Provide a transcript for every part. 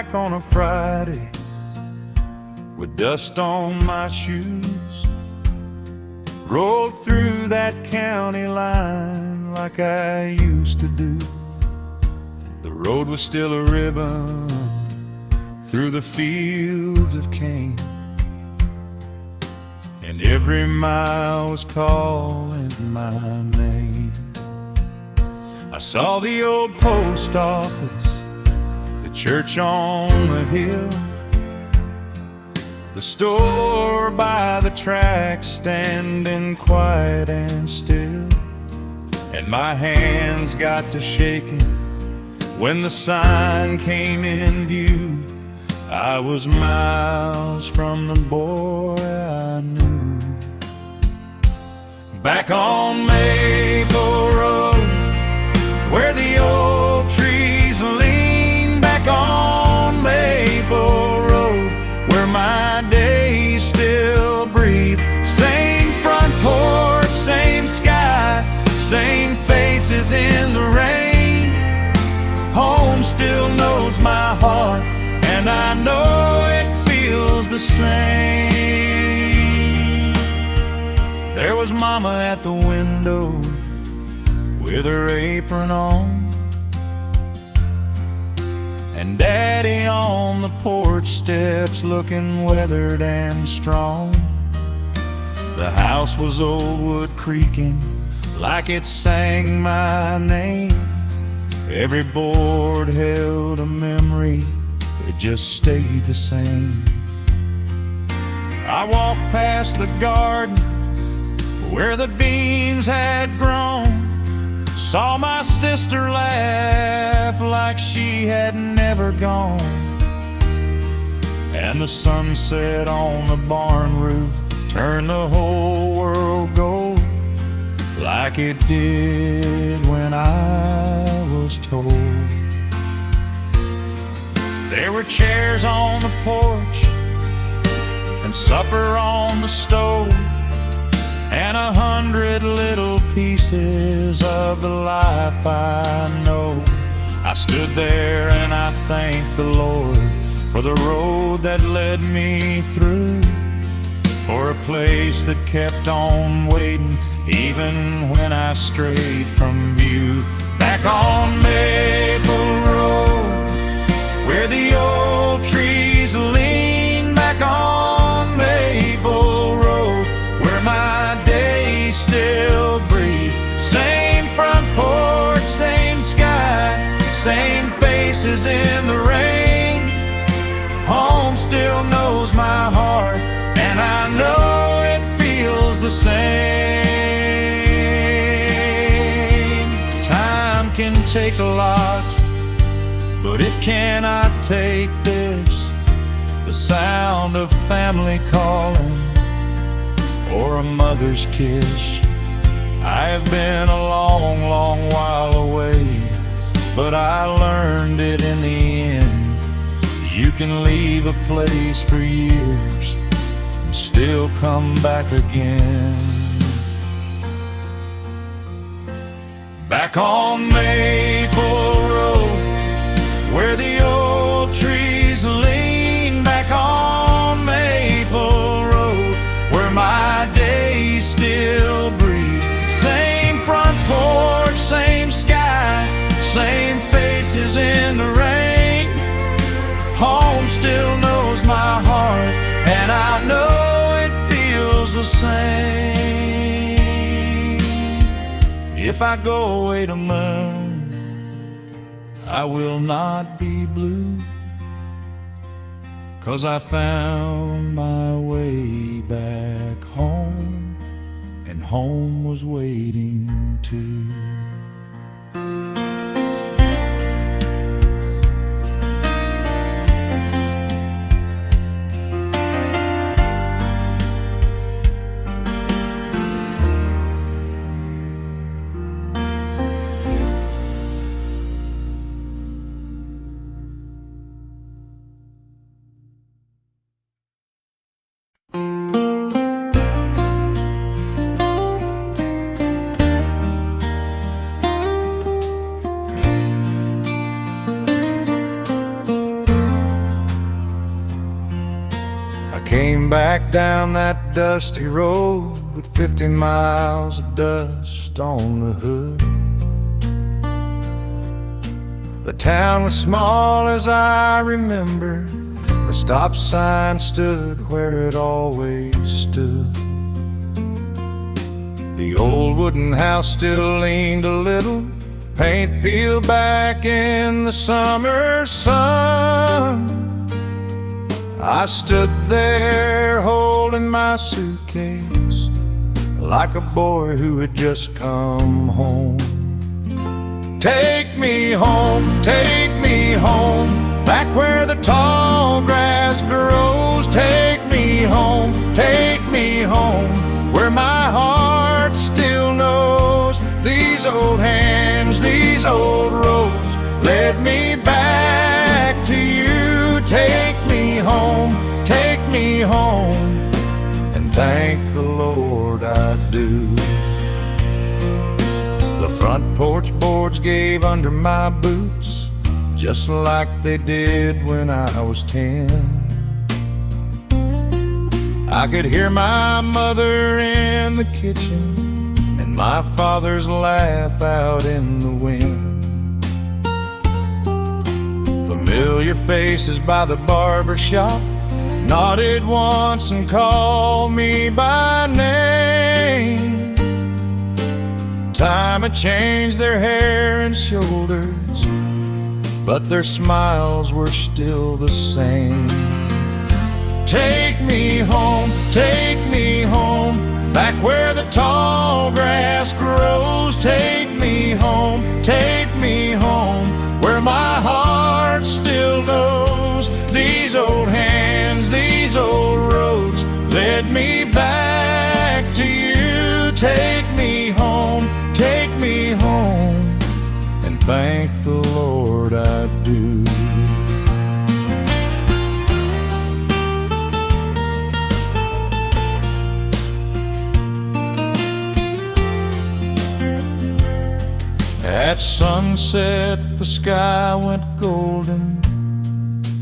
back on a Friday with dust on my shoes, rolled through that county line like I used to do. The road was still a ribbon through the fields of cane, and every mile was calling my name. I saw the old post office, the church on the hill, the store by the tracks standing quiet and still, and my hands got to shaking when the sign came in view. I was miles from the boy I knew. Back on Maple Road, where the old trees lean, back on Maple Road, where my days still breathe. Same front porch, same sky, same faces in the rain. Home still knows my heart, and I know it feels the same. There was Mama at the window with her apron on, and Daddy on the porch steps looking weathered and strong. The house was old wood creaking like it sang my name. Every board held a memory, it just stayed the same. I walked past the garden where the beans had grown, saw my sister laugh like she had never gone, and the sunset on the barn roof turned the whole world gold, like it did when I was told. There were chairs on the porch and supper on the stove, and 100 little pieces of the life I know. I stood there and I thanked the Lord for the road that led me through, for a place that kept on waiting even when I strayed from view. Back on Maple Road, where the old trees lean, back on Maple Road, where my days still breathe. Same front porch, same sky, same faces in the rain. Home still knows my heart, and I know it feels the same. Time can take a lot, but it cannot take this, the sound of family calling or a mother's kiss. I have been a long, long while away, but I learned it in the end. You can leave a place for years and still come back again. Back on Maple Road, where the old trees lean, back on Maple Road, where my days still breathe. Same front porch, same sky, same faces in the rain. Home still knows my heart, and I know it feels the same. If I go away to moon, I will not be blue, 'cause I found my way back home, and home was waiting too. Came back down that dusty road with 50 miles of dust on the hood. The town was small as I remember. The stop sign stood where it always stood. The old wooden house still leaned a little, paint peeled back in the summer sun. I stood there holding my suitcase like a boy who had just come home. Take me home, back where the tall grass grows. Take me home, where my heart still knows. These old hands, these old roads led me back to you. Take me home, and thank the Lord I do. The front porch boards gave under my boots, just like they did when I was 10. I could hear my mother in the kitchen and my father's laugh out in the wind. Familiar faces by the barber shop nodded once and called me by name. Time had changed their hair and shoulders, but their smiles were still the same. Take me home, back where the tall grass grows. Take me home, where my heart still knows. These old hands, these old roads led me back to you. Take me home, and thank the Lord I do. At sunset the sky went golden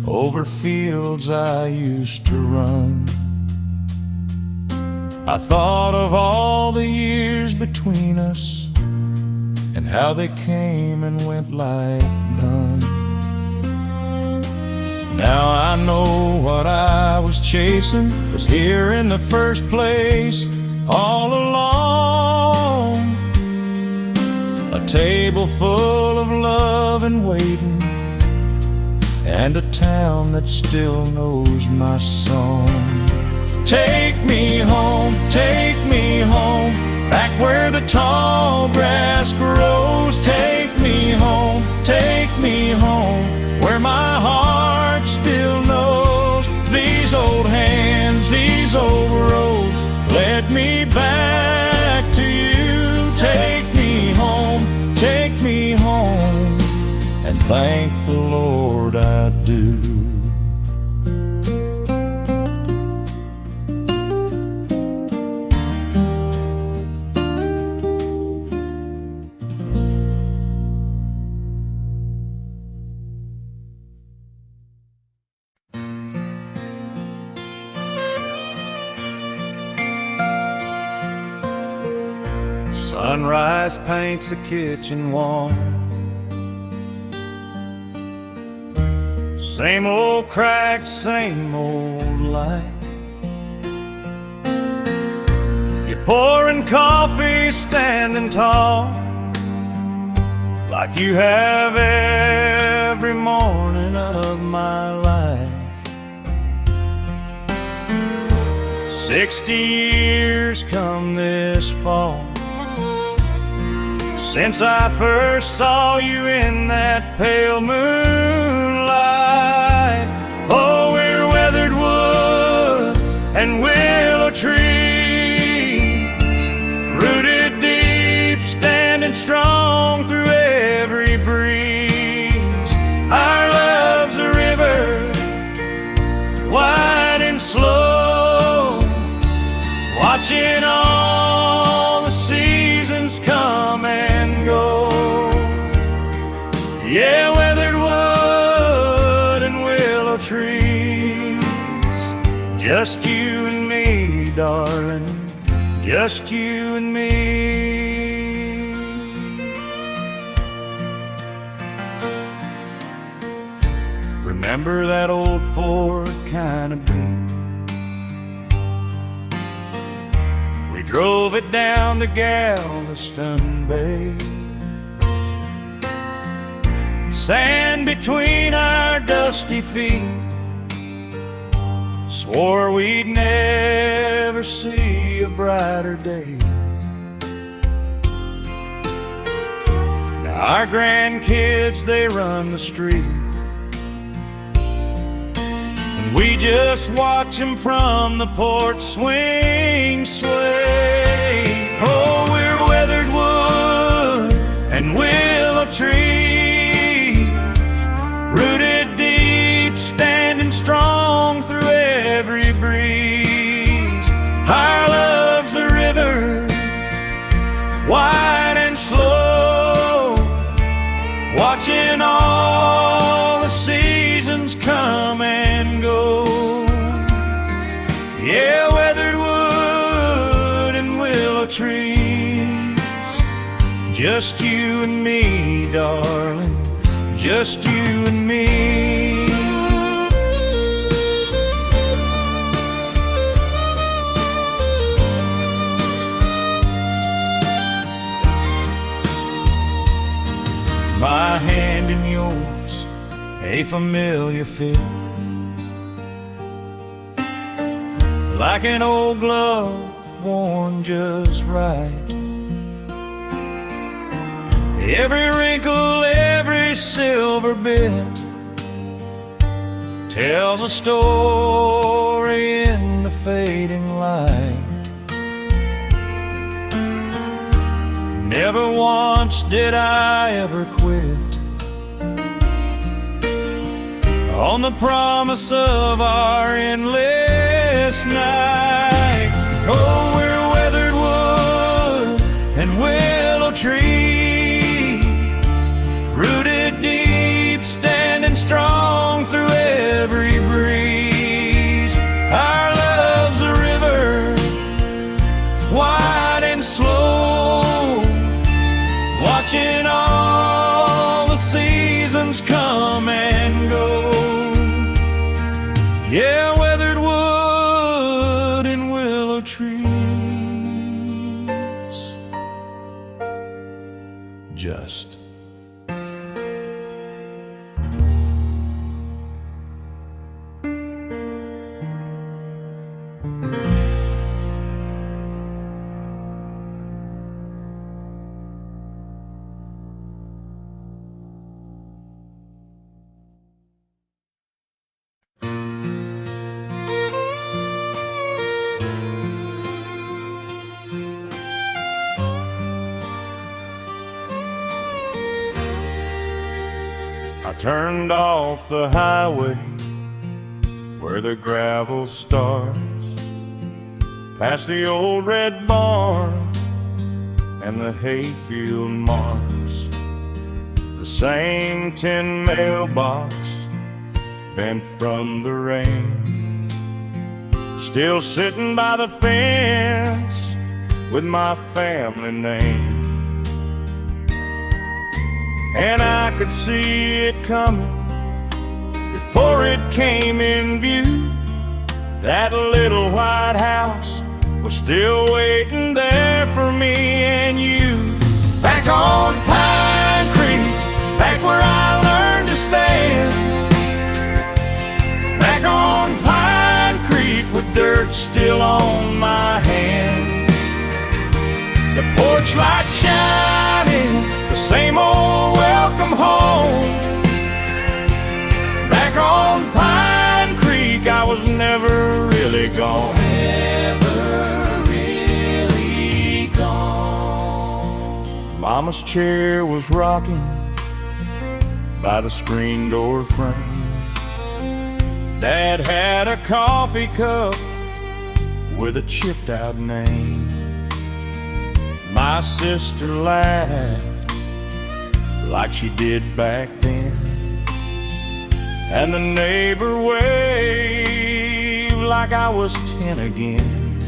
over fields I used to run. I thought of all the years between us and how they came and went like none. Now I know what I was chasing was here in the first place all along. A table full of love and waiting, and a town that still knows my song. Take me home, back where the tall grass grows. Take me home, where my heart still knows. These old hands, these old roads led me back to you. Take me home, and thank the Lord I do. Sunrise paints the kitchen wall. Same old cracks, same old light. You're pouring coffee standing tall, like you have every morning of my life. 60 years come this fall since I first saw you in that pale moonlight. Oh, we're weathered wood and willow trees, rooted deep, standing strong through every breeze. Our love's a river, wide and slow, watching all the seasons come and go. Yeah, weathered wood and willow trees, Just you and me, darling, just you and me. Remember that old Ford kind of beat? We drove it down to Galveston Bay. Sand between our dusty feet, swore we'd never see a brighter day. Now our grandkids, they run the street, and we just watch them from the porch swing, sway. Oh, we're weathered wood and willow trees, rooted deep, standing strong through every breeze. Our love's a river, wide and slow, watching all the seasons come and go. Yeah, weathered wood and willow trees, just you and me, darling, just you and me. My hand in yours, a familiar feel, like an old glove worn just right. Every wrinkle, every silver bit tells a story in the fading light. Never once did I ever quit on the promise of our endless night. Oh, we're weathered wood and willow trees, rooted deep, standing strong through every breeze. Our love's a river, wide and slow, watching all the seasons come and go. Yeah, weathered wood and willow trees, just I turned off the highway where the gravel starts, past the old red barn and the hayfield marks, the same tin mailbox bent from the rain, still sitting by the fence with my family name. And I could see it coming before it came in view. That little white house was still waiting there for me and you. Back on Pine Creek, back where I learned to stand. Back on Pine Creek with dirt still on my hands. The porch light shining, the same old welcome home. Back on Pine Creek, I was never really gone. Never really gone. Mama's chair was rocking by the screen door frame. Dad had a coffee cup with a chipped out name. My sister laughed like she did back then, and the neighbor waved like I was 10 again.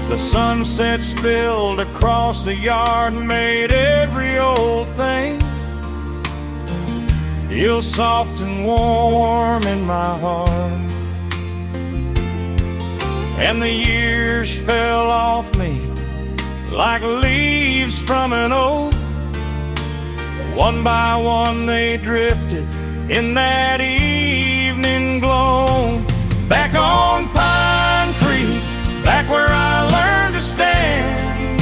The sunset spilled across the yard and made every old thing feel soft and warm in my heart. And the years fell off me like leaves from an oak. One by one they drifted in that evening glow. Back on Pine Creek, back where I learned to stand.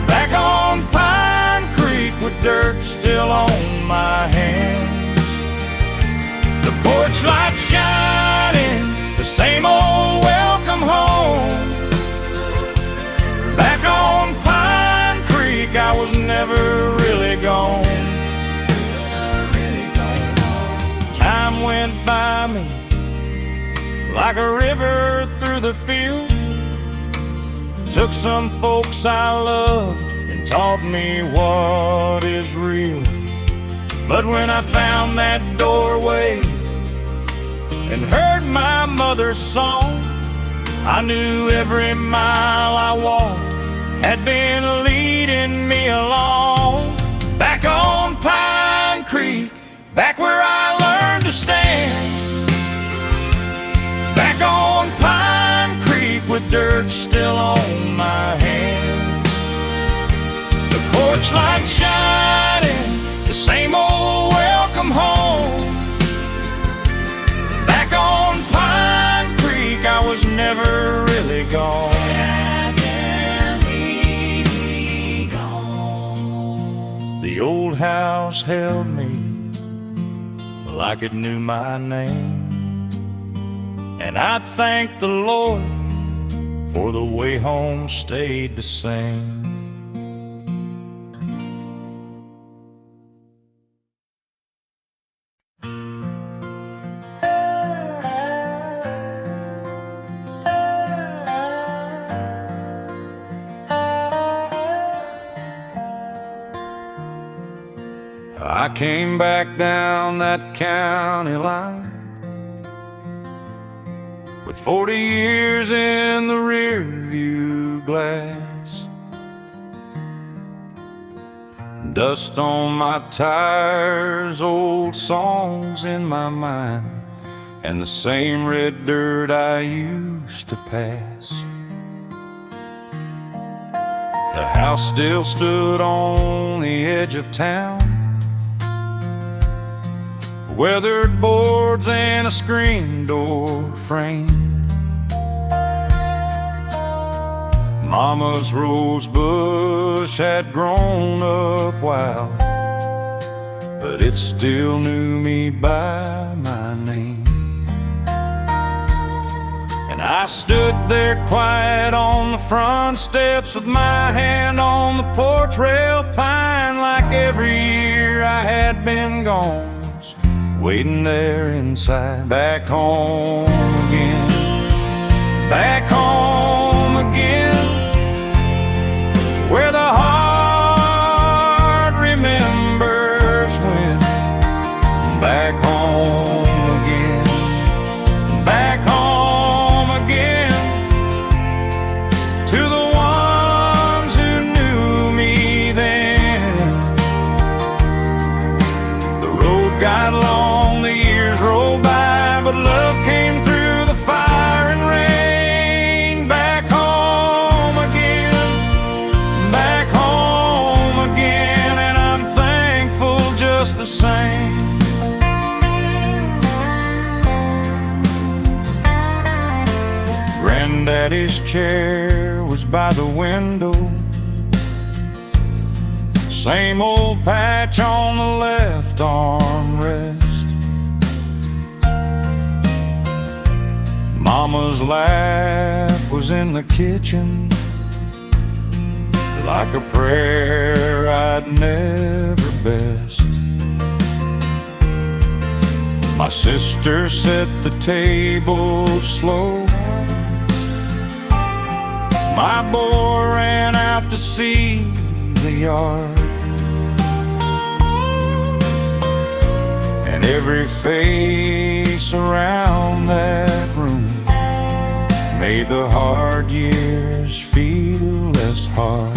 Back on Pine Creek with dirt still on my hands. The porch light shining, the same old welcome home. Back on Pine Creek, I was never really gone. Time went by me like a river through the field. Took some folks I loved and taught me what is real. But when I found that doorway and heard my mother's song, I knew every mile I walked had been leading me along. Back on Pine Creek, back where I learned to stand. Back on Pine Creek with dirt still on my hands. The porch light shining, the same old welcome home. Back on Pine Creek, I was never really gone. The old house held me like it knew my name, and I thank the Lord for the way home stayed the same. I came back down that county line with 40 years in the rear view glass, dust on my tires, old songs in my mind, and the same red dirt I used to pass. The house still stood on the edge of town, weathered boards and a screen door frame. Mama's rose bush had grown up wild, but it still knew me by my name. And I stood there quiet on the front steps with my hand on the porch rail, pine like every year I had been gone, waiting there inside. Back home again, back home again, where the heart remembers when. Back home again, back home again, to the ones who knew me then. The road got long, the years rolled by, but love came through the fire and rain. Back home again, back home again, and I'm thankful just the same. Granddaddy's chair was by the window, same old patch on the left armrest. Mama's laugh was in the kitchen, like a prayer I'd never best. My sister set the table slow, my boy ran out to see the yard, and every face peace around that room made the hard years feel less hard.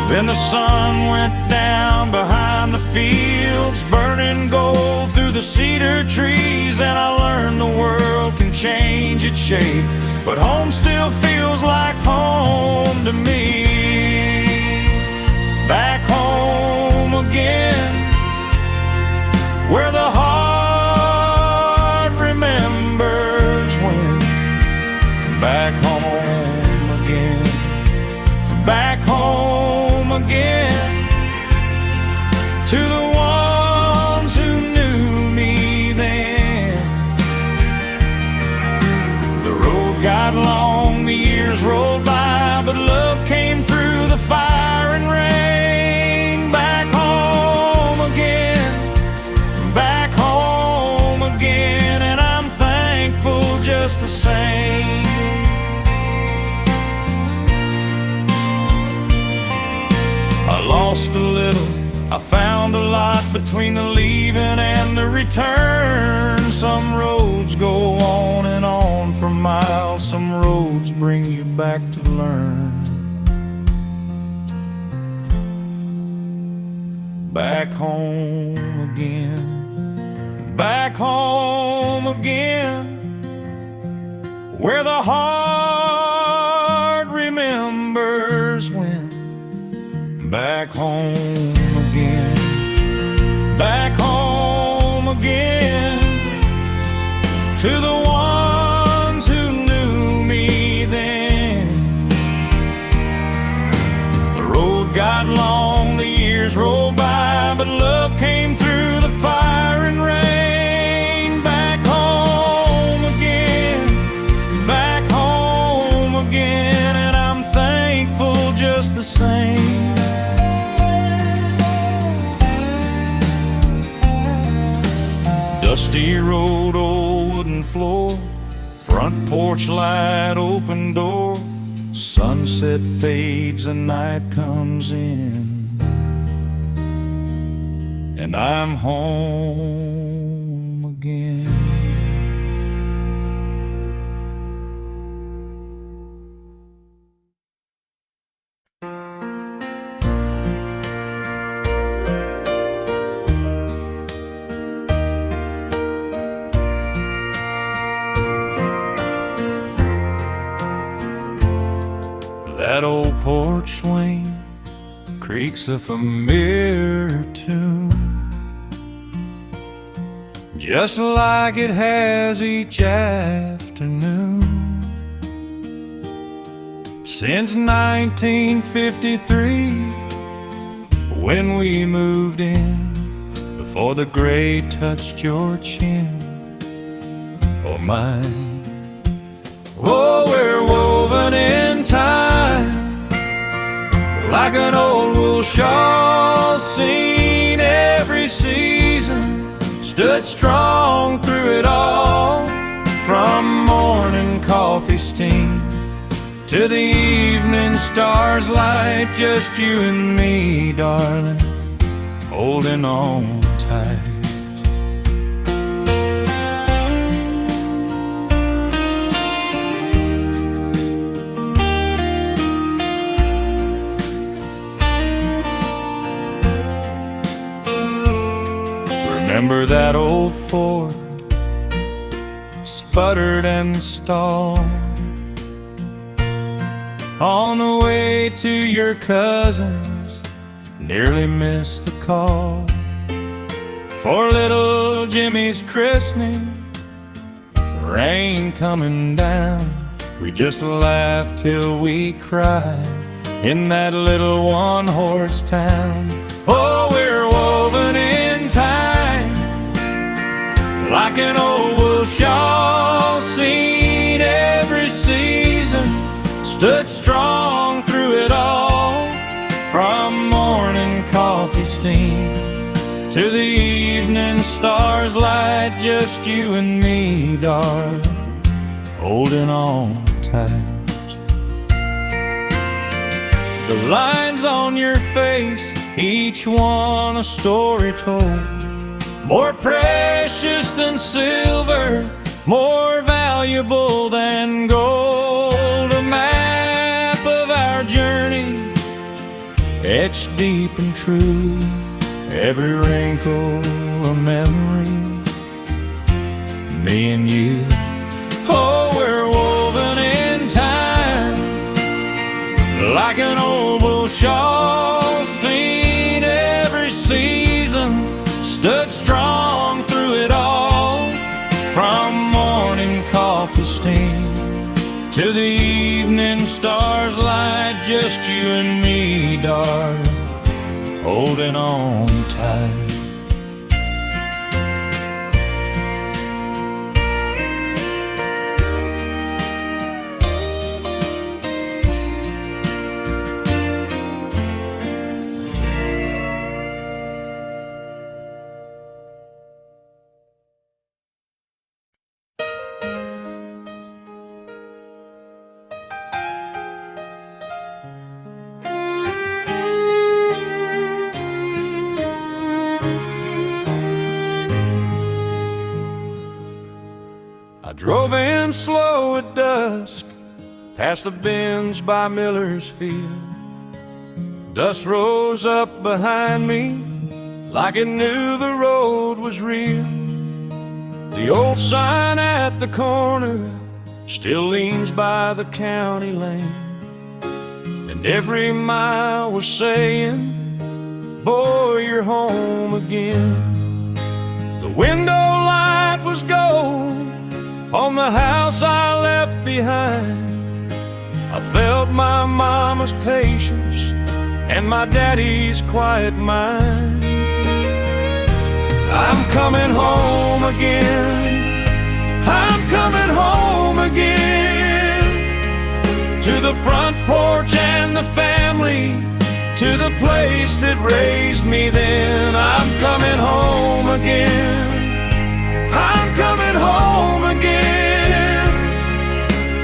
Then the sun went down behind the fields, burning gold through the cedar trees, and I learned the world can change its shape, but home still feels like home to me. Back home again, where the heart remembers when. Back home again, back home again, to the ones who knew me then. The road got long, the years rolled by, but love came through the fire and rain. Back home again, back home again, and I'm thankful just the same. I lost a little, I found a lot between the leaving and the return. Some roads go on and on for miles, some roads bring you back to learn. Back home again, back home again, where the heart remembers when. Back home again, back home again, to the ones who knew me then. The road got long, the years rolled by, but love came through the fire and rain. Back home again, back home again, and I'm thankful just the same. Dusty road, old wooden floor, front porch light, open door. Sunset fades and night comes in, and I'm home again. That old porch swing creaks a familiar tune, just like it has each afternoon. Since 1953, when we moved in, before the gray touched your chin or mine. Oh, we're woven in time, like an old wool shawl, seen every season, stood strong through it all. From morning coffee steam to the evening stars light, just you and me, darling, holding on tight. Remember that old Ford sputtered and stalled on the way to your cousin's, nearly missed the call for little Jimmy's christening. Rain coming down, we just laughed till we cried in that little one-horse town. Oh, we're woven in time, like an old wool shawl, seen every season, stood strong through it all. From morning coffee steam to the evening stars light, just you and me, darling, holding on tight. The lines on your face, each one a story told, more precious precious than silver, more valuable than gold. A map of our journey, etched deep and true, every wrinkle a memory, me and you. Oh, we're woven in time like an old wool shawl, seen every season, stood strong through it all. From morning coffee steam to the evening stars light, just you and me, darling, holding on tight. I drove in slow at dusk, past the bins by Miller's Field. Dust rose up behind me, like it knew the road was real. The old sign at the corner still leans by the county lane, and every mile was saying, boy, you're home again. The window light was gold on the house I left behind. I felt my mama's patience and my daddy's quiet mind. I'm coming home again, I'm coming home again, to the front porch and the family, to the place that raised me then. I'm coming home again, I'm coming home again,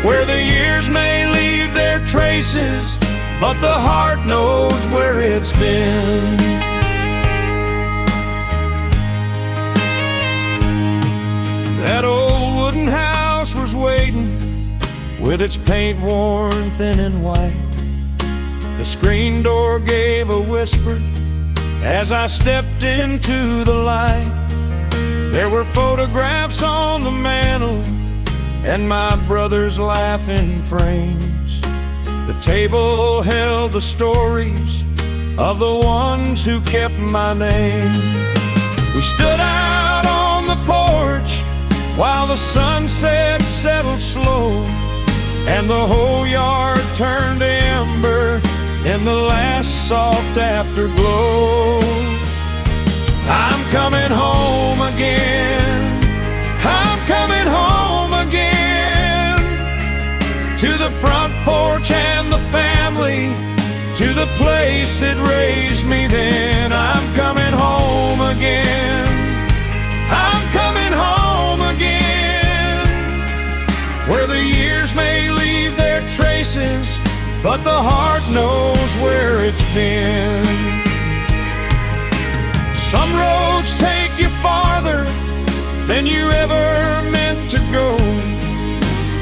where the years may leave their traces, but the heart knows where it's been. That old wooden house was waiting, with its paint worn thin and white. The screen door gave a whisper as I stepped into the light. There were photographs on the mantle and my brother's laughing frames. The table held the stories of the ones who kept my name. We stood out on the porch while the sunset settled slow, and the whole yard turned to ember in the last soft afterglow. I'm coming home again, I'm coming home again, to the front porch and the family, to the place that raised me then. I'm coming home again, I'm coming home again, where the years may leave their traces, but the heart knows where it's been. Some roads take you farther than you ever meant to go,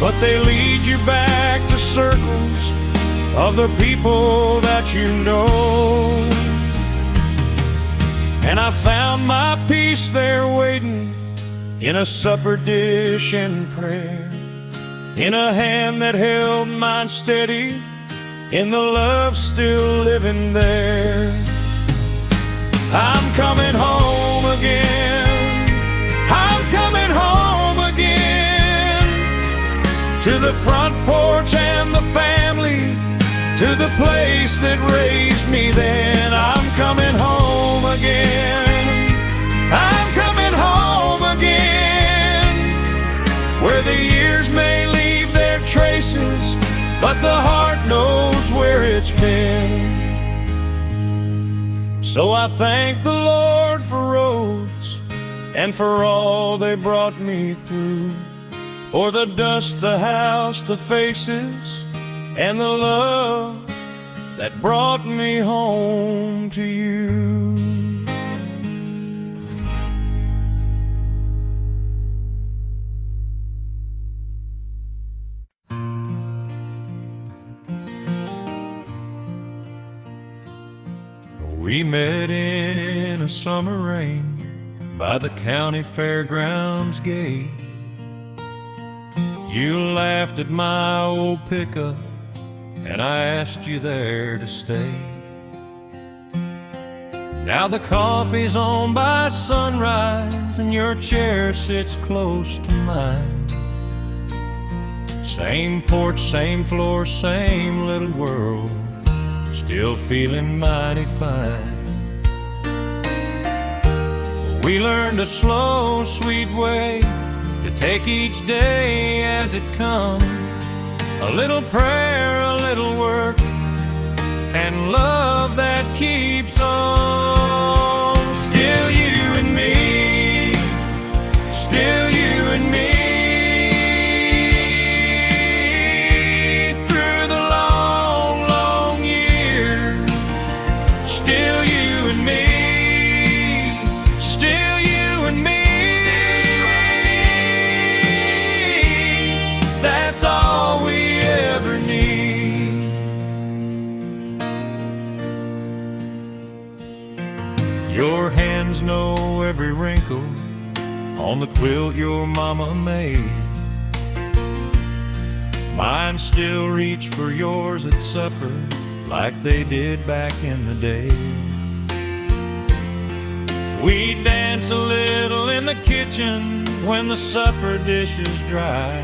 but they lead you back to circles of the people that you know. And I found my peace there waiting, in a supper dish and prayer, in a hand that held mine steady, in the love still living there. I'm coming home again, I'm coming home again, to the front porch and the family, to the place that raised me then. I'm coming home again, I'm coming home again, where the years may leave their traces, but the heart knows where it's been. So I thank the Lord for roads and for all they brought me through, for the dust, the house, the faces, and the love that brought me home to you. We met in a summer rain by the county fairgrounds gate. You laughed at my old pickup, and I asked you there to stay. Now the coffee's on by sunrise, and your chair sits close to mine. Same porch, same floor, same little world, still feeling mighty fine. We learned a slow, sweet way to take each day as it comes. A little prayer, a little work, and love that keeps on. Still you and me, still you and me. Through the long, long years, still you and me, still you and me. That's all we ever need. Your hands know every wrinkle on the quilt your mama made. Mine still reach for yours at supper like they did back in the day. We dance a little in the kitchen when the supper dish is dry,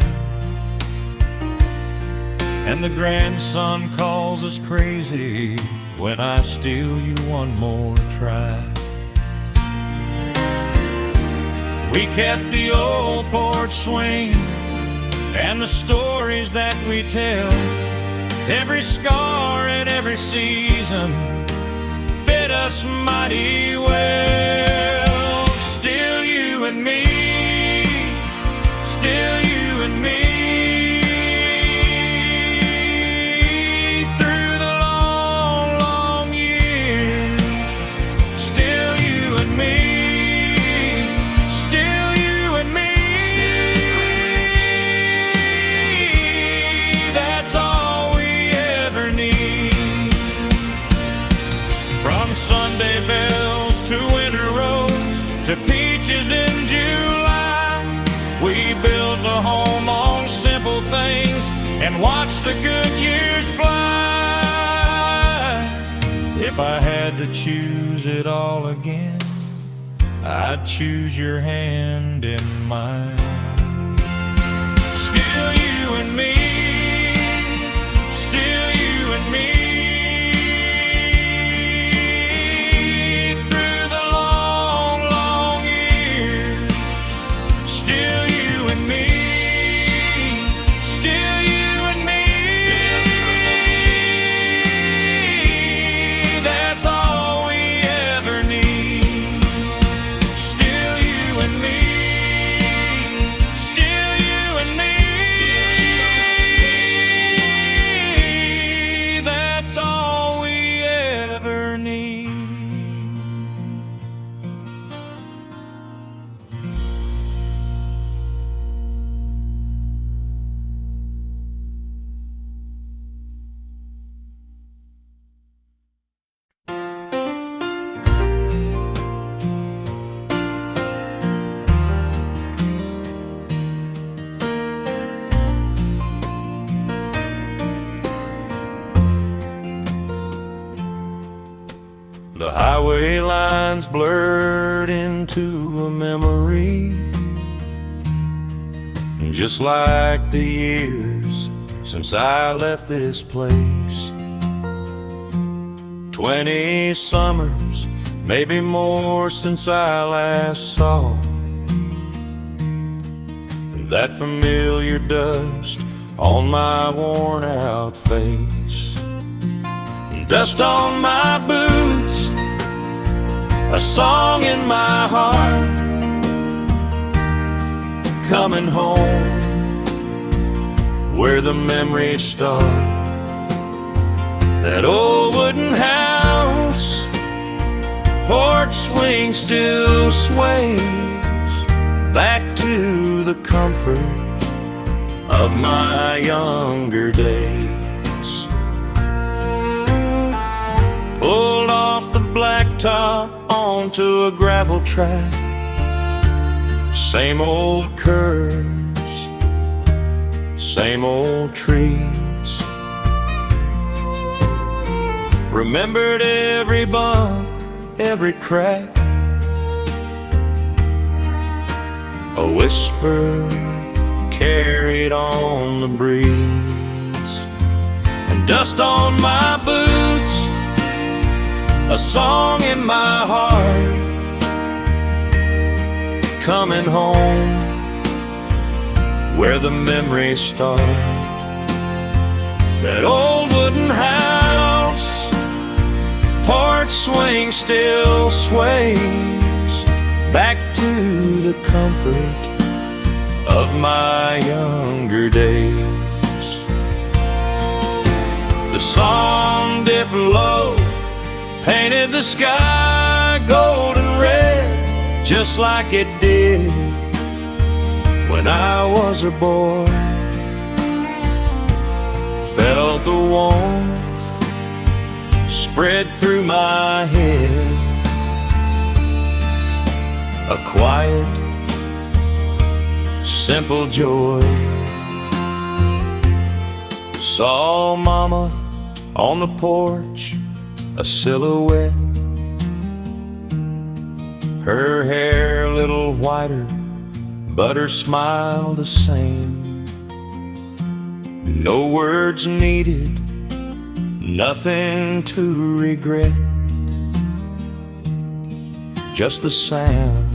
and the grandson calls us crazy when I steal you one more try. We kept the old porch swing and the stories that we tell. Every scar and every season fit us mighty well. Still you and me, still you and me. Sunday bells to winter roads to peaches in July, we built a home on simple things and watched the good years fly. If I had to choose it all again, I'd choose your hand in mine. Still you and me, still you and me. The highway lines blurred into a memory, just like the years since I left this place. 20 summers, maybe more, since I last saw that familiar dust on my worn out face. Dust on my boots, a song in my heart, coming home where the memories start. That old wooden house, porch swing still sways back to the comfort of my younger days. Pulled off the black blacktop onto a gravel track. Same old curves, same old trees. Remembered every bump, every crack. A whisper carried on the breeze, and dust on my boots, a song in my heart. Coming home, where the memories start. That old wooden house, porch swing still sways back to the comfort of my younger days. The sun dipped low, painted the sky golden red, just like it did when I was a boy. Felt the warmth spread through my head, a quiet, simple joy. Saw Mama on the porch, a silhouette, her hair a little whiter, but her smile the same. No words needed, nothing to regret, just the sound.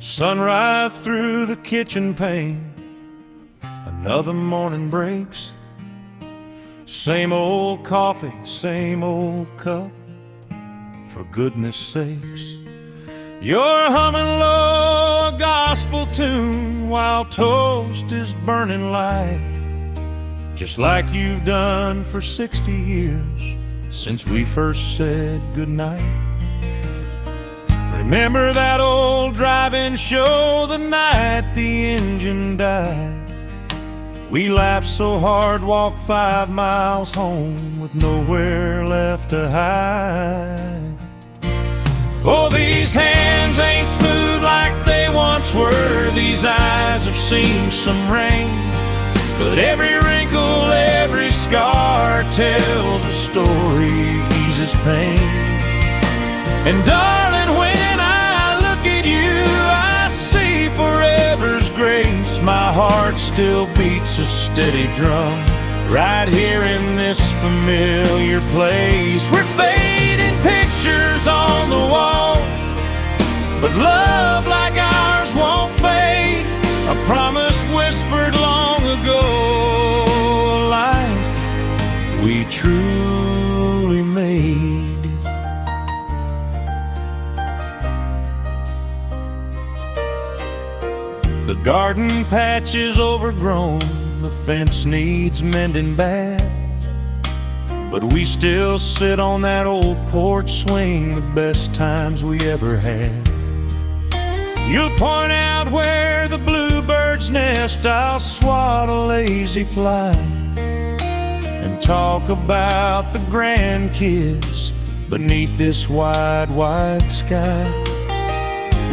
Sunrise through the kitchen pane, another morning breaks. Same old coffee, same old cup, for goodness sakes. You're humming low a gospel tune while toast is burning light, just like you've done for 60 years since we first said goodnight. Remember that old drive-in show the night the engine died? We laughed so hard, walked 5 miles home with nowhere left to hide. Oh, these hands ain't smooth like they once were. These eyes have seen some rain, but every wrinkle, every scar tells a story, eases pain. And darling, when forever's grace, my heart still beats a steady drum right here in this familiar place. We're fading pictures on the wall, but love like ours won't fade. A promise whispered long ago, a life we truly made. The garden patch is overgrown, the fence needs mending bad, but we still sit on that old porch swing, the best times we ever had. You'll point out where the bluebird's nest, I'll swat a lazy fly, and talk about the grandkids beneath this wide, wide sky.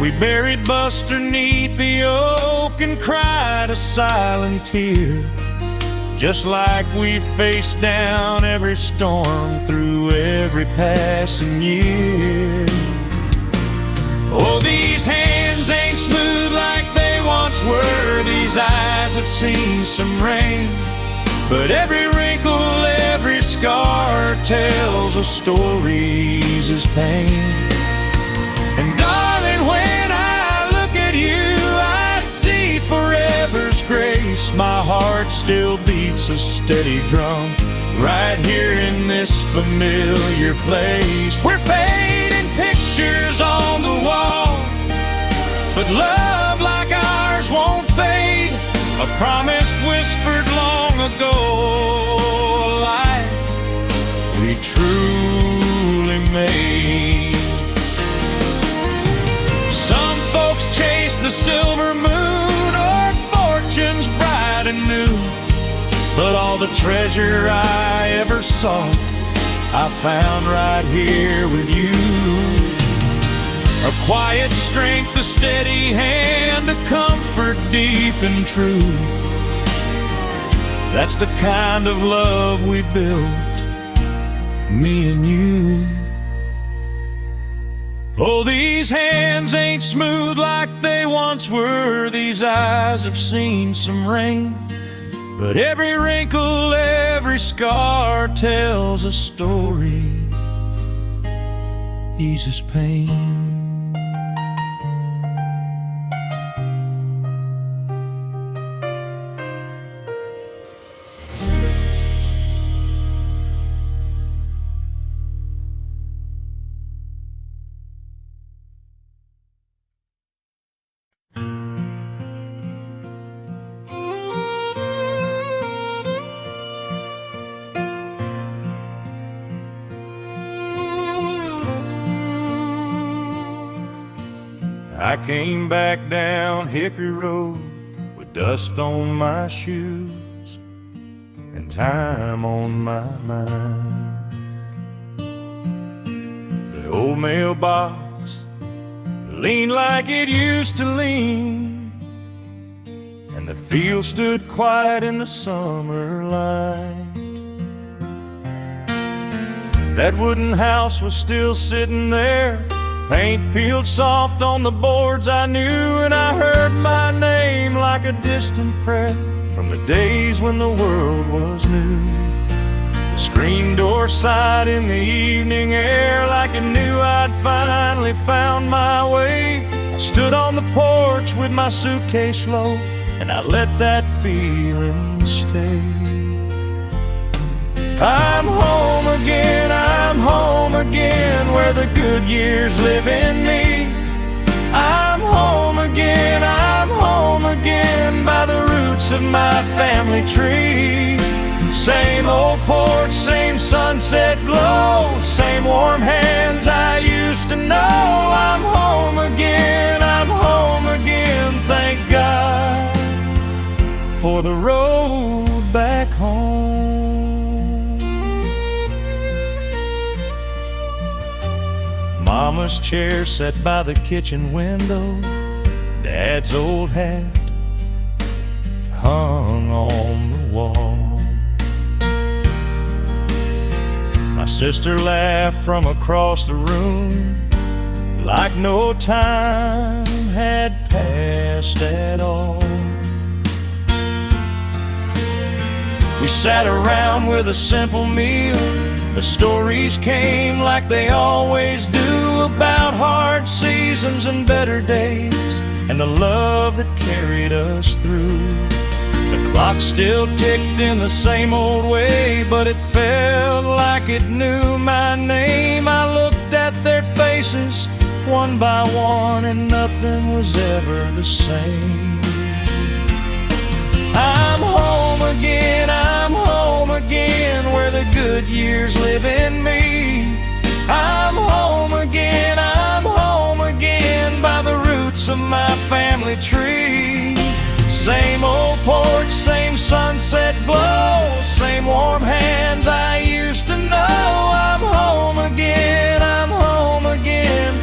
We buried Buster 'neath the oak and cried a silent tear, just like we faced down every storm through every passing year. Oh, these hands ain't smooth like they once once were, these eyes have seen some rain. But every wrinkle, every scar tells a story's his pain. And darling, when I look at you, I see forever's grace. My heart still beats a steady drum right here in this familiar place. We're fading pictures on the wall, but love like ours won't fade. A promise whispered long ago, a life we truly made. Some folks chase the silver moon or fortunes bright and new, but all the treasure I ever sought I found right here with you. A quiet strength, a steady hand, a comfort deep and true. That's the kind of love we built, me and you. Oh, these hands ain't smooth like they once were. These eyes have seen some rain. But every wrinkle, every scar tells a story, eases pain. I came back down Hickory Road with dust on my shoes and time on my mind. The old mailbox leaned like it used to lean, and the field stood quiet in the summer light. That wooden house was still sitting there, paint peeled soft on the boards I knew, and I heard my name like a distant prayer from the days when the world was new. The screen door sighed in the evening air like it knew I'd finally found my way. I stood on the porch with my suitcase low, and I let that feeling stay. I'm home again, I'm home again, where the good years live in me. I'm home again, I'm home again, by the roots of my family tree. Same old porch, same sunset glow, same warm hands I used to know. I'm home again, thank God for the road back home. Mama's chair sat by the kitchen window, Dad's old hat hung on the wall. My sister laughed from across the room like no time had passed at all. We sat around with a simple meal. The stories came like they always do, about hard seasons and better days, and the love that carried us through. The clock still ticked in the same old way, but it felt like it knew my name. I looked at their faces one by one, and nothing was ever the same. I'm home again, where the good years live in me. I'm home again, by the roots of my family tree. Same old porch, same sunset glow, same warm hands I used to know. I'm home again,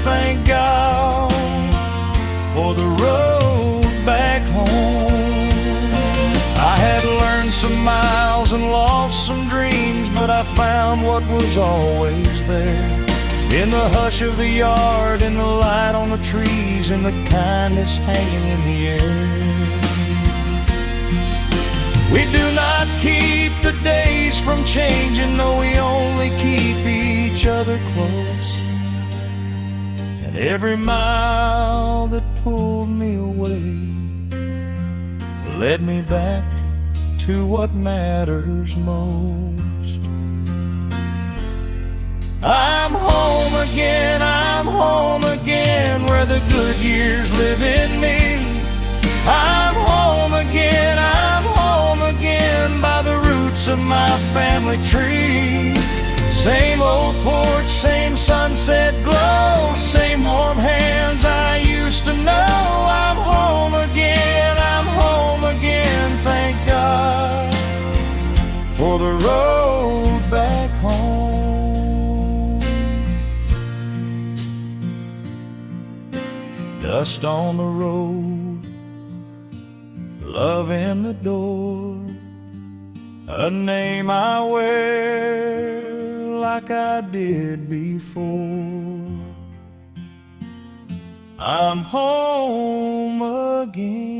thank God for the road back home. I had learned some miles and lost some dreams, but I found what was always there. In the hush of the yard, in the light on the trees, and the kindness hanging in the air. We do not keep the days from changing, no, we only keep each other close. And every mile that pulled me away led me back to what matters most. I'm home again, where the good years live in me. I'm home again by the roots of my family tree. Same old porch, same sunset glow, same warm hands I used to know. I'm home again, thank God for the road back home. Dust on the road, love in the door, a name I wear like I did before. I'm home again.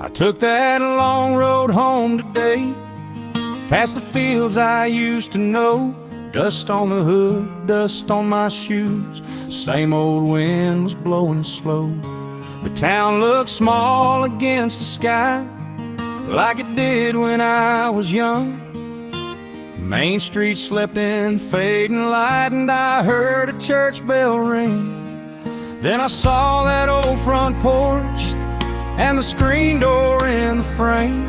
I took that long road home today, past the fields I used to know. Dust on the hood, dust on my shoes, same old wind was blowing slow. The town looked small against the sky, like it did when I was young. Main Street slept in fading light, and I heard a church bell ring. Then I saw that old front porch and the screen door in the frame.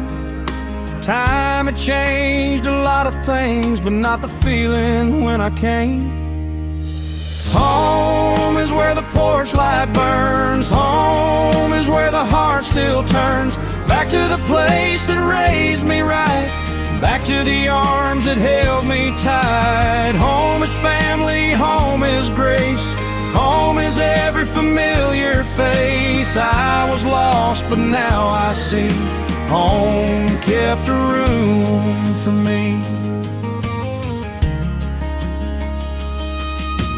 Time had changed a lot of things, but not the feeling when I came. Home is where the porch light burns. Home is where the heart still turns. Back to the place that raised me right, back to the arms that held me tight. Home is family, home is grace, home is every familiar face. I was lost, but now I see home kept a room for me.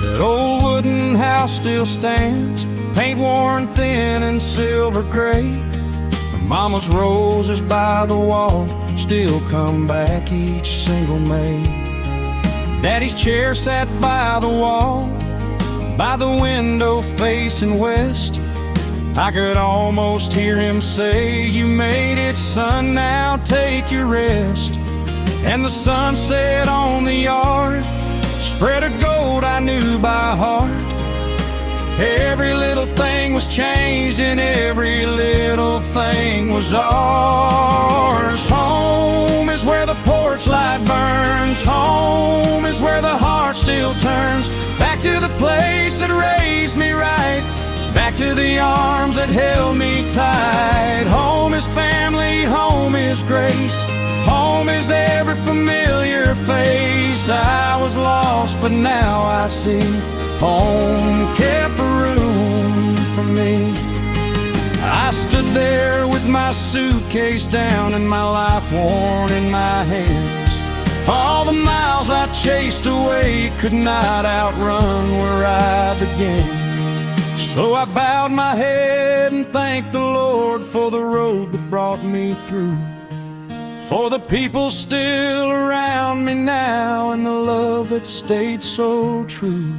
That old wooden house still stands, paint worn thin and silver gray. Mama's roses by the wall still come back each single May. Daddy's chair sat by the wall, by the window facing west. I could almost hear him say, "You made it, son, now take your rest." And the sunset on the yard spread a gold I knew by heart. Every little thing was changed and every little thing was ours. Home is where the porch light burns. Home is where the heart still turns. Back to the place that raised me right, back to the arms that held me tight. Home is family, home is grace, home is every familiar face. I was lost, but now I see home kept a room for me. I stood there with my suitcase down and my life worn in my hands. All the miles I chased away could not outrun where I began. So I bowed my head and thanked the Lord for the road that brought me through, for the people still around me now and the love that stayed so true.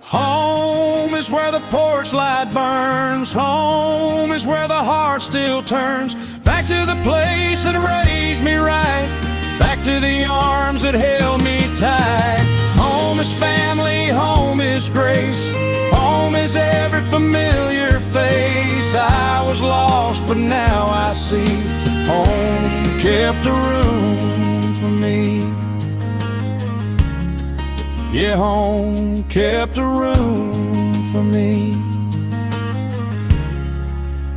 Home is where the porch light burns. Home is where the heart still turns. Back to the place that raised me right, back to the arms that held me tight. Home is family, home is grace, home is every familiar face. I was lost, but now I see home kept a room for me. Yeah, home kept a room for me.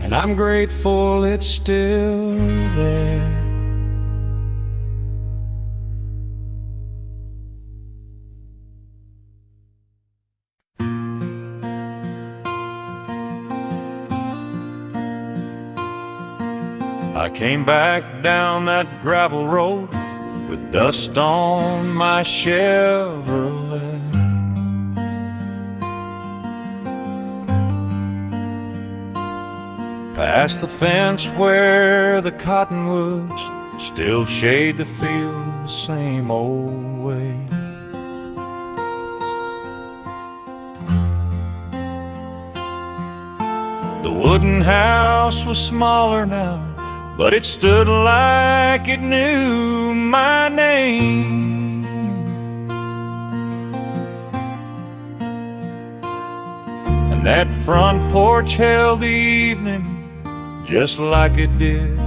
And I'm grateful it's still there. I came back down that gravel road with dust on my Chevrolet. Past the fence where the cottonwoods still shade the field the same old way. The wooden house was smaller now, but it stood like it knew my name. And that front porch held the evening just like it did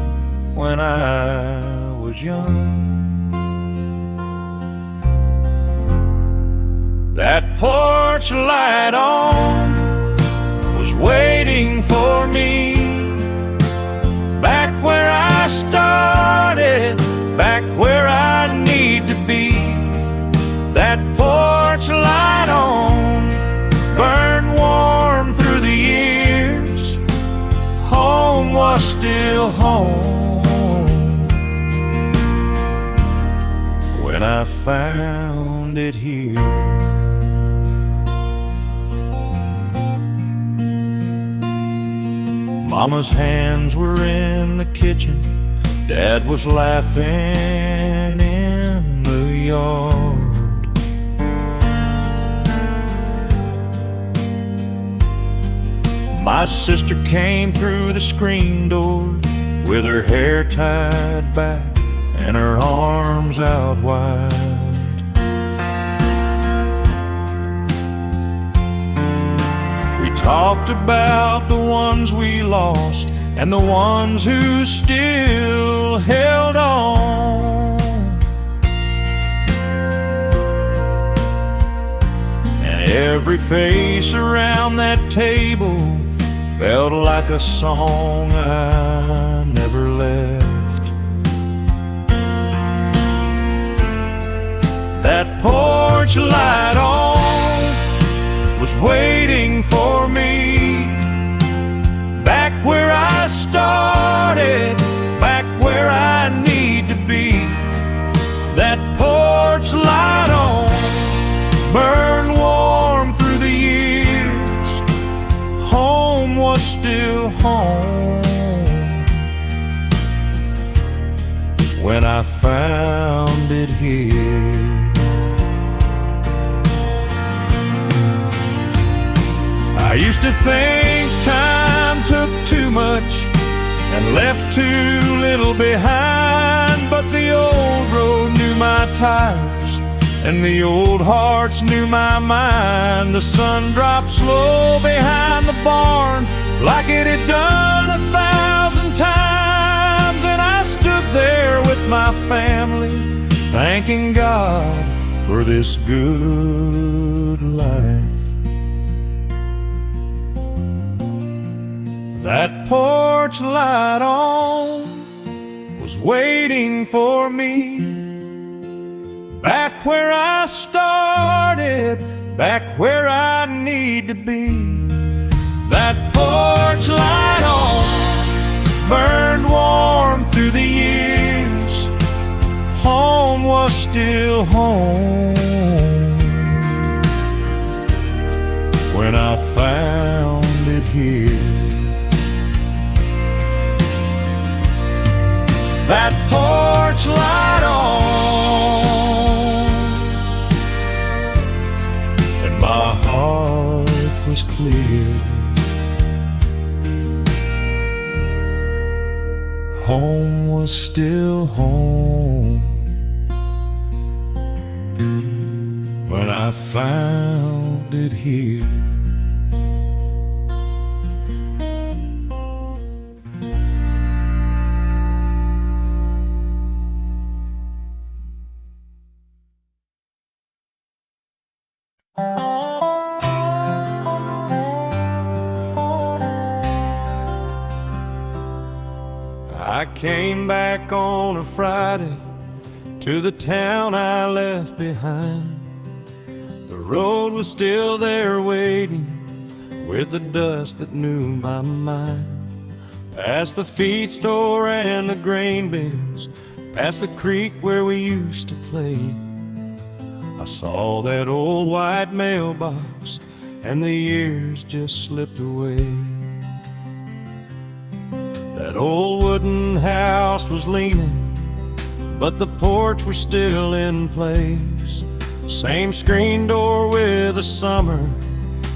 when I was young. That porch light on was waiting for me, back where I started, back where I need to be. That porch light on burned warm through the years. Home was still home when I found it here. Mama's hands were in the kitchen, Dad was laughing in the yard. My sister came through the screen door with her hair tied back and her arms out wide. We talked about the ones we lost and the ones who still held on. And every face around that table felt like a song I never left. That porch light on was waiting for me, back where I started, back where I need to be. That porch light on burned warm through the years. Home was still home when I found it here. I used to think time took too much and left too little behind, but the old road knew my tires and the old hearts knew my mind. The sun dropped slow behind the barn like it had done 1,000 times, and I stood there with my family thanking God for this good life. That porch light on was waiting for me, back where I started, back where I need to be. That porch light on burned warm through the years. Home was still home when I found it here. That porch light on, and my heart was clear. Home was still home when I found it here. came back on a Friday to the town I left behind. The road was still there waiting with the dust that knew my mind. Past the feed store and the grain bins, past the creek where we used to play, I saw that old white mailbox and the years just slipped away. That old wooden house was leaning, but the porch was still in place. Same screen door with the summer,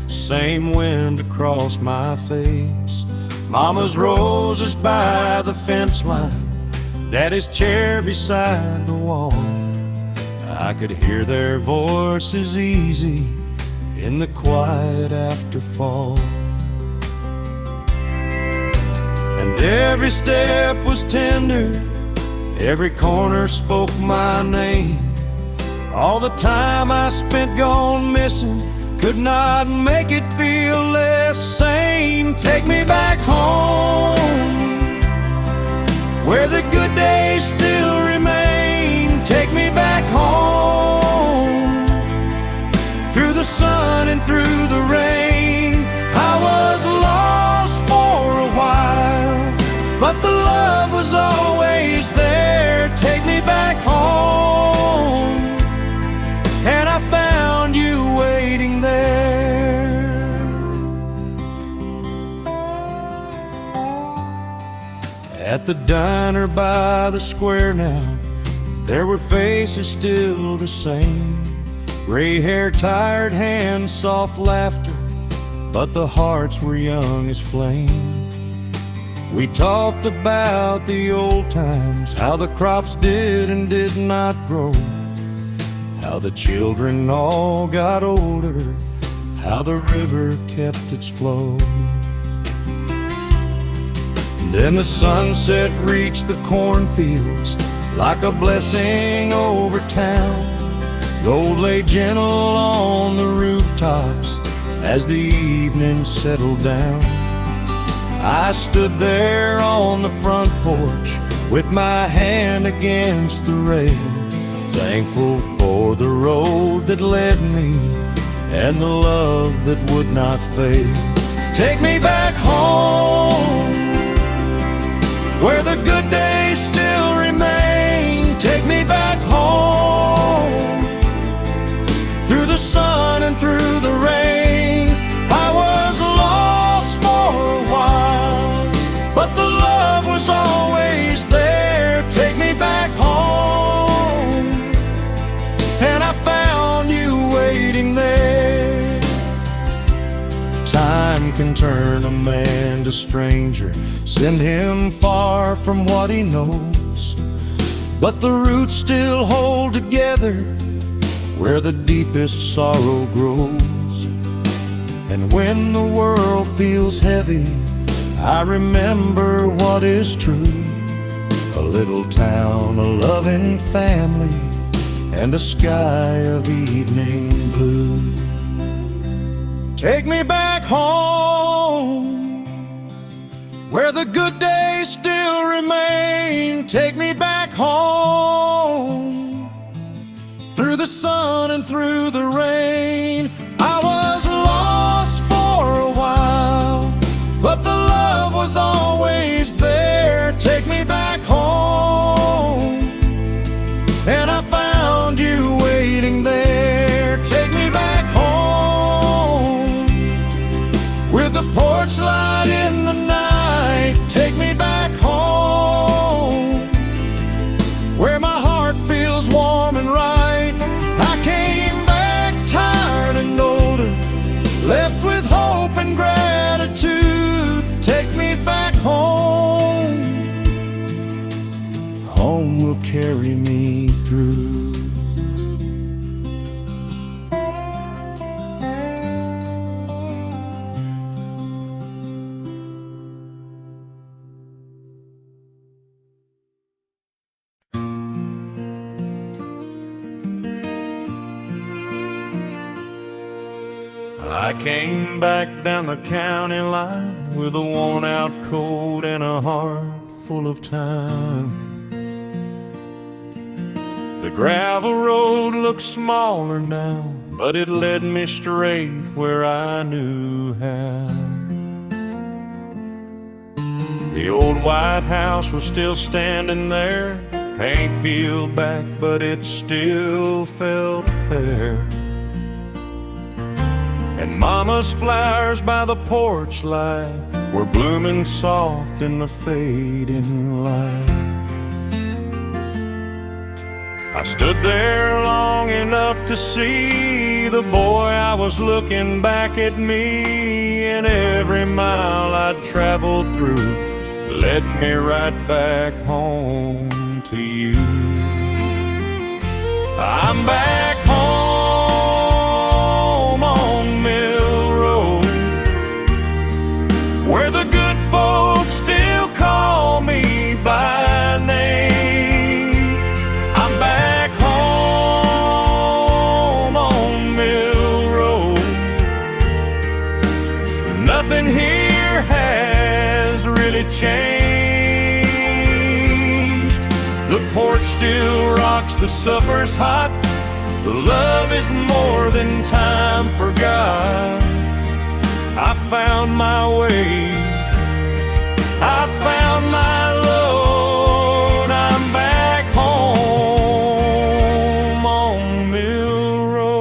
same wind across my face. Mama's roses by the fence line, Daddy's chair beside the wall. I could hear their voices easy in the quiet after fall. And every step was tender, every corner spoke my name. All the time I spent gone missing could not make it feel less sane. Take me back home, where the good days still remain. Take me back home, through the sun and through the rain. I was lost for a while, but the love was always there. Take me back home, and I found you waiting there. At the diner by the square now, there were faces still the same. Gray hair, tired hands, soft laughter, but the hearts were young as flame. We talked about the old times, how the crops did and did not grow, how the children all got older, how the river kept its flow. And then the sunset reached the cornfields like a blessing over town. Gold lay gentle on the rooftops as the evening settled down. I stood there on the front porch with my hand against the rail, thankful for the road that led me and the love that would not fail. Take me back home, where the good days still remain. Take me back home, through the sun and through the rain. I was lost for a while, but the love was always there. Take me back home, and I found you waiting there. Time can turn a man to stranger, send him far from what he knows, but the roots still hold together where the deepest sorrow grows. And when the world feels heavy, I remember what is true. A little town, a loving family, and a sky of evening blue. Take me back home, where the good days still remain. Take me back home, through the sun and through the rain. I was lost for a while, but the love was always there. Take me back home, and I found you waiting there. Take me back home, with the porch light in the night. Take me back home, where my heart feels warm and right. I came back tired and older, left with hope and gratitude. Take me back home, home will carry me through. I came back down the county line with a worn-out coat and a heart full of time. The gravel road looked smaller now, but it led me straight where I knew how. The old white house was still standing there, paint peeled back, but it still felt fair. And Mama's flowers by the porch light were blooming soft in the fading light. I stood there long enough to see the boy I was looking back at me, and every mile I'd traveled through led me right back home to you. I'm back home on Mill Road, where the good folks still call me by name. I'm back home on Mill Road. Nothing here has really changed. The porch still rocks, the supper's hot, the love is more than time forgot. I found my way, I found my load. I'm back home on Mill Road.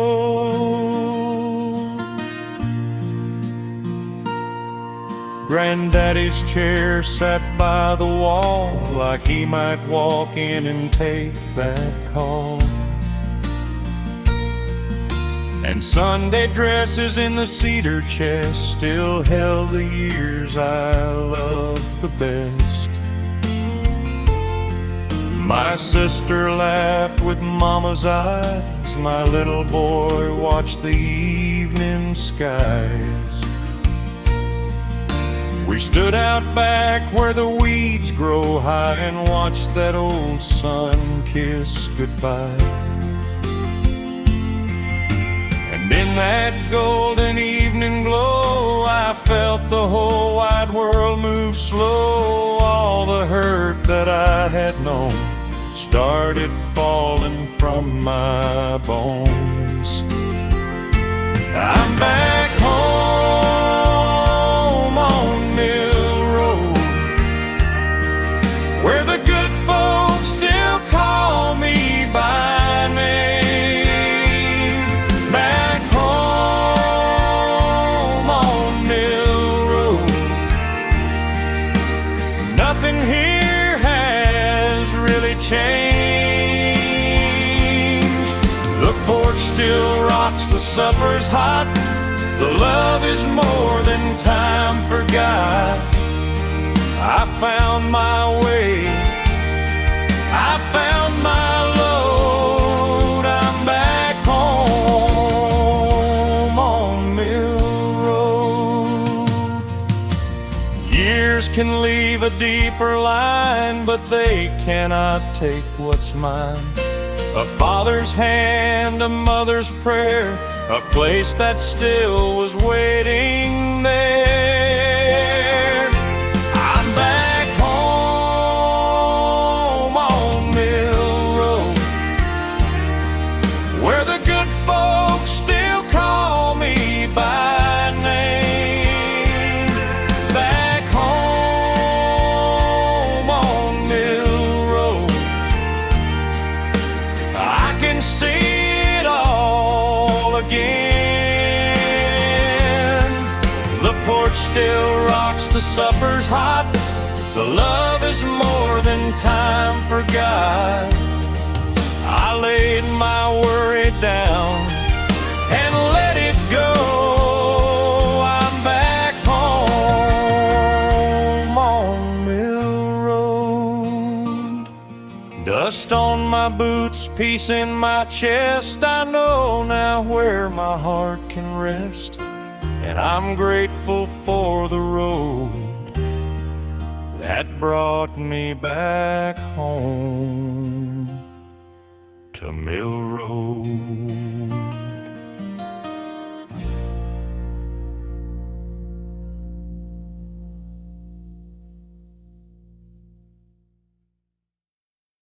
Granddaddy's chair sat by the wall, like he might walk in and take that call. And Sunday dresses in the cedar chest still held the years I loved the best. My sister laughed with Mama's eyes, my little boy watched the evening skies. We stood out back where the weeds grow high and watched that old sun kiss goodbye. And in that golden evening glow, I felt the whole wide world move slow. All the hurt that I had known started falling from my bones. I'm back home on Mill Road, where the good folks still call me by name. Back home on Mill Road. Nothing here has really changed. The porch still rocks, the supper's hot, the love is more than time forgot. I found my way, I found my load. I'm back home on Mill Road. Years can leave a deeper line, but they cannot take what's mine. A father's hand, a mother's prayer, a place that still was waiting there. I'm back home on Mill Road, where the good folks still call me by name. Back home on Mill Road, I can see it all again. The porch still rocks, the supper's hot, the love is more than time forgot. I laid my worry down and let it go. I'm back home on Mill Road. Dust on my boots, peace in my chest. I know now where my heart can rest, and I'm grateful for the road that brought me back home to Mill Road.